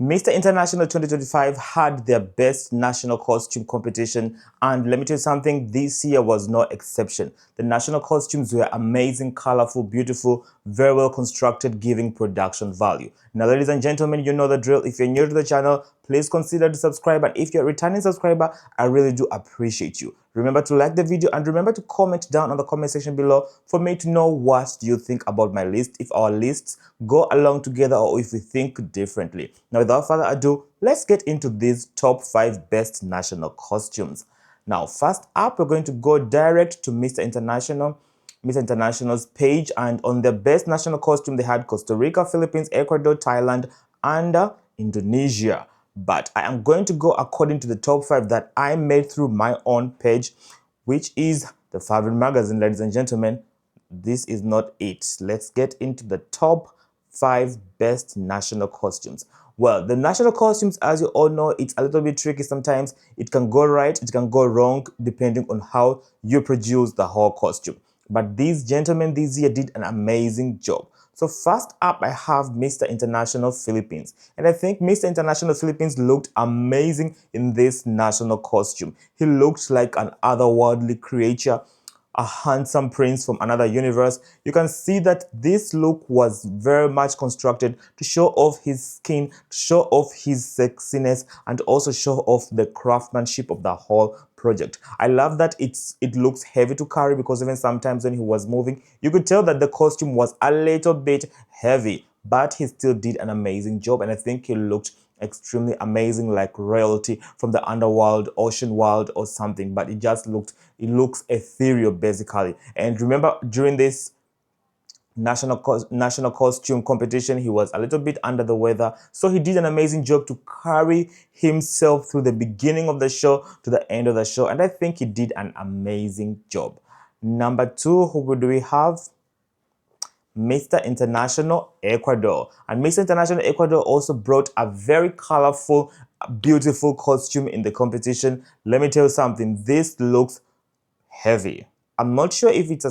Mr. International 2025 had their best national costume competition, and let me tell you something, this year was no exception. The national costumes were amazing, colorful, beautiful, very well constructed, giving production value. Now, ladies and gentlemen, you know the drill. If you're new to the channel, please consider to subscribe, and if you're a returning subscriber, I really do appreciate you. Remember to like the video and remember to comment down on the comment section below for me to know what you think about my list, if our lists go along together or if we think differently. Now, without further ado, let's get into these top 5 best national costumes. Now, first up, we're going to go direct to Mr. International's page, and on their best national costume, they had Costa Rica, Philippines, Ecuador, Thailand, and Indonesia. But I am going to go according to the top 5 that I made through my own page, which is the favorite magazine, ladies and gentlemen. This is not it. Let's get into the top 5 best national costumes. Well, the national costumes, as you all know, it's a little bit tricky sometimes. It can go right, it can go wrong, depending on how you produce the whole costume. But these gentlemen this year did an amazing job. So first up, I have Mr. International Philippines. And I think Mr. International Philippines looked amazing in this national costume. He looked like an otherworldly creature, a handsome prince from another universe. You can see that this look was very much constructed to show off his skin, to show off his sexiness, and also show off the craftsmanship of the whole project. I love that it looks heavy to carry, because even sometimes when he was moving, you could tell that the costume was a little bit heavy, but he still did an amazing job, and I think he looked extremely amazing, like royalty from the underworld, ocean world or something. But it looks ethereal basically. And remember, during this national costume competition, he was a little bit under the weather, so he did an amazing job to carry himself through the beginning of the show to the end of the show, and I think he did an amazing job. Number 2, who do we have? Mr. International Ecuador. And Mr. International Ecuador also brought a very colorful, beautiful costume in the competition. Let me tell you something, this looks heavy. I'm not sure if it's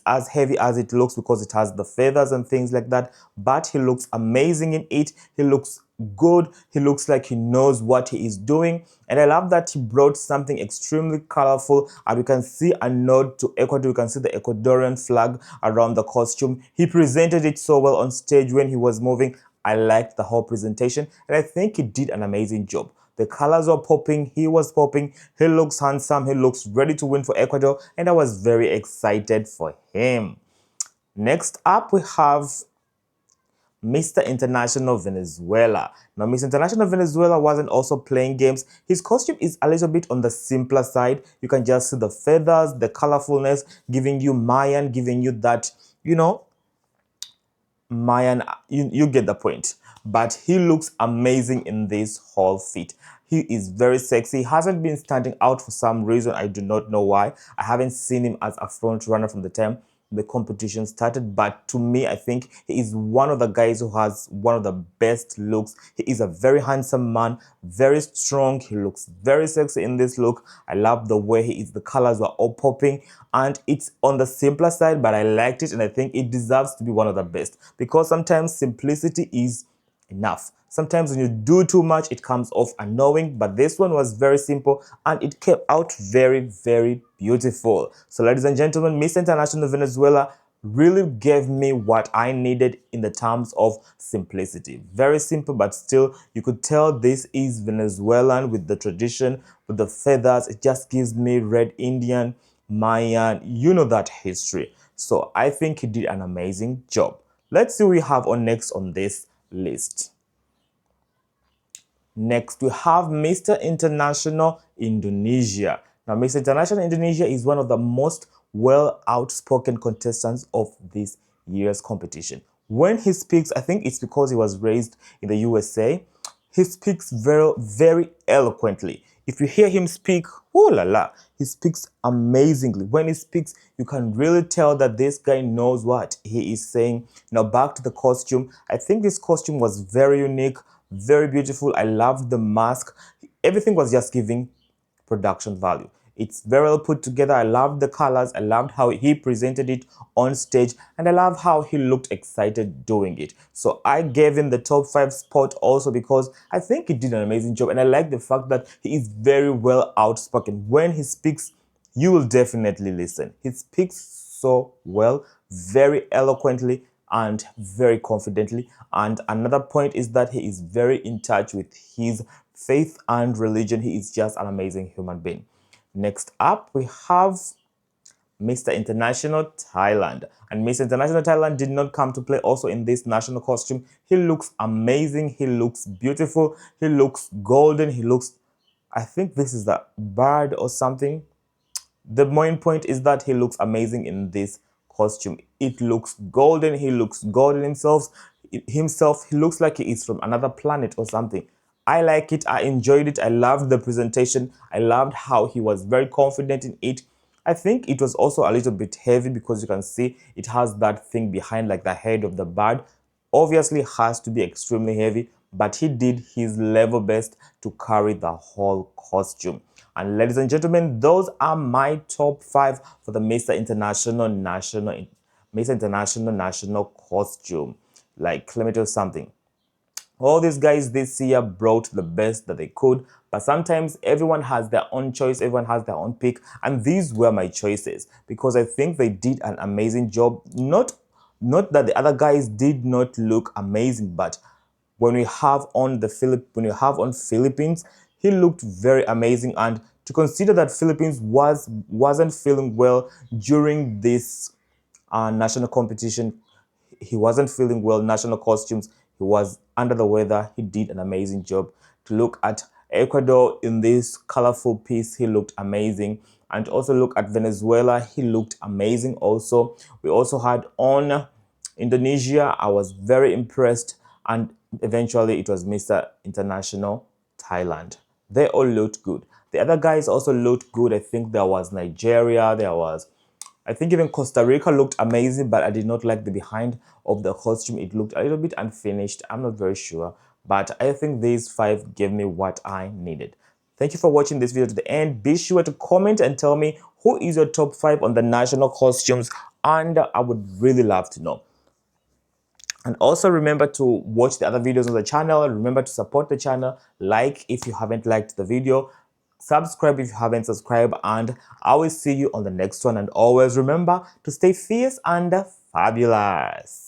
as heavy as it looks, because it has the feathers and things like that, but he looks amazing in it. He looks good. He looks like he knows what he is doing, and I love that he brought something extremely colorful, and we can see a nod to Ecuador. You can see the Ecuadorian flag around the costume. He presented it so well on stage when he was moving. I liked the whole presentation, and I think he did an amazing job. The colors were popping, he was popping, he looks handsome, he looks ready to win for Ecuador, and I was very excited for him. Next up, we have Mr. International Venezuela. Now, Mr. International Venezuela wasn't also playing games. His costume is a little bit on the simpler side. You can just see the feathers, the colorfulness, giving you Mayan, giving you that, Mayan, you get the point. But he looks amazing in this whole fit. He is very sexy. He hasn't been standing out for some reason. I do not know why. I haven't seen him as a front runner from the time the competition started, but to me, I think he is one of the guys who has one of the best looks. He is a very handsome man, very strong. He looks very sexy in this look. I love the way he is. The colors were all popping, and it's on the simpler side, but I liked it, and I think it deserves to be one of the best, because sometimes simplicity is enough. Sometimes when you do too much, it comes off annoying, but this one was very simple and it came out very, very beautiful. So ladies and gentlemen, Miss International Venezuela really gave me what I needed in the terms of simplicity. Very simple, but still you could tell this is Venezuelan, with the tradition, with the feathers. It just gives me Red Indian, Mayan, that history. So I think he did an amazing job. Let's see what we have on next on this list. Next, we have Mr. International Indonesia. Now, Mr. International Indonesia is one of the most well outspoken contestants of this year's competition. When he speaks, I think it's because he was raised in the USA, he speaks very, very eloquently. If you hear him speak, oh la la, he speaks amazingly. When he speaks, you can really tell that this guy knows what he is saying. Now, back to the costume. I think this costume was very unique, very beautiful. I loved the mask. Everything was just giving production value. It's very well put together. I loved the colors. I loved how he presented it on stage, and I love how he looked excited doing it. So I gave him the top 5 spot also because I think he did an amazing job, and I like the fact that he is very well outspoken. When he speaks, you will definitely listen. He speaks so well, very eloquently and very confidently. And another point is that he is very in touch with his faith and religion. He is just an amazing human being. Next up, we have Mr. International Thailand. And Mr. International Thailand did not come to play also in this national costume. He looks amazing. He looks beautiful. He looks golden. He looks, I think this is the bird or something. The main point is that he looks amazing in this costume. It looks golden. He looks golden himself. He looks like he is from another planet or something. I like it. I enjoyed it. I loved the presentation. I loved how he was very confident in it. I think it was also a little bit heavy because you can see it has that thing behind, like the head of the bird. Obviously has to be extremely heavy, but he did his level best to carry the whole costume. And ladies and gentlemen, those are my top 5 for the Mr. International National costume. Like, let me tell you something. All these guys this year brought the best that they could, but sometimes everyone has their own choice, everyone has their own pick, and these were my choices because I think they did an amazing job. Not that the other guys did not look amazing, but when we have on Philippines, he looked very amazing. And to consider that Philippines wasn't feeling well during this national competition, he wasn't feeling well, national costumes, he was under the weather. He did an amazing job. To look at Ecuador in this colorful piece, he looked amazing. And also look at Venezuela, he looked amazing also. We also had on Indonesia. I was very impressed. And eventually it was Mr. International Thailand. They all looked good. The other guys also looked good. I think there was Nigeria, I think even Costa Rica looked amazing, but I did not like the behind of the costume. It looked a little bit unfinished. I'm not very sure, but I think these 5 gave me what I needed. Thank you for watching this video to the end. Be sure to comment and tell me who is your top 5 on the national costumes, and I would really love to know. And also remember to watch the other videos on the channel. Remember to support the channel. Like if you haven't liked the video. Subscribe if you haven't subscribed. And I will see you on the next one. And always remember to stay fierce and fabulous.